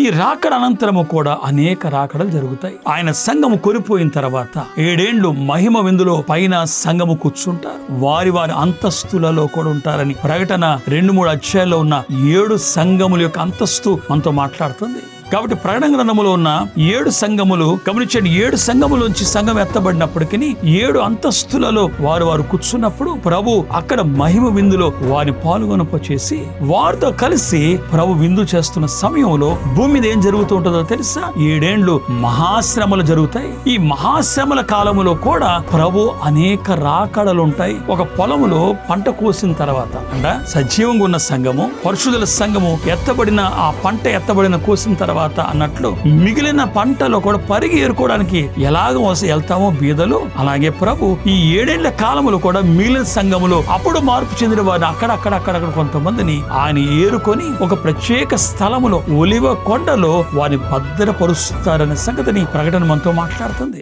ఈ రాకడ అనంతరము కూడా అనేక రాకడలు జరుగుతాయి. ఆయన సంఘము కొనిపోయిన తర్వాత 7 ఏండ్లు మహిమ విందులో పైన సంఘము కూర్చుంటారు. వారి అంతస్తులలో కూడా ఉంటారని ప్రకటన 2-3 అధ్యాయాల్లో ఉన్న 7 సంఘముల యొక్క అంతస్తు మనతో మాట్లాడుతుంది. కాబట్టి ప్రకటన గ్రంథములో ఉన్న 7 సంఘములు గమనించండి. 7 సంఘములోంచి సంఘం ఎత్తబడినప్పటికీ 7 అంతస్తులలో వారు కూర్చున్నప్పుడు ప్రభు అక్కడ మహిమ విందులో వారిని పాల్గొనపచేసి వారితో కలిసి ప్రభు విందు చేస్తున్న సమయంలో భూమి మీద ఏం జరుగుతూ ఉంటుందో తెలుసా? 7 ఏండ్లు మహాశ్రమలు జరుగుతాయి. ఈ మహాశ్రమల కాలములో కూడా ప్రభు అనేక రాకడలు ఉంటాయి. ఒక పొలములో పంట కోసిన తర్వాత సజీవంగా ఉన్న సంఘము, పరిశుద్ధుల సంఘము ఎత్తబడిన ఆ పంట కోసిన తర్వాత అన్నట్లు మిగిలిన పంటలో కూడా పరిగి ఏరుకోవడానికి ఎలాగ వెళ్తామో బీదలు, అలాగే ప్రభు ఈ 7 ఏళ్ల కాలములో కూడా మిగిలిన సంఘములో అప్పుడు మార్పు చెందిన వారిని అక్కడక్కడ కొంతమందిని ఆయన ఏరుకొని ఒక ప్రత్యేక స్థలములో ఒలివ కొండలో వారిని భద్రపరుస్తారనే సంగతిని ప్రకటన మనతో మాట్లాడుతుంది.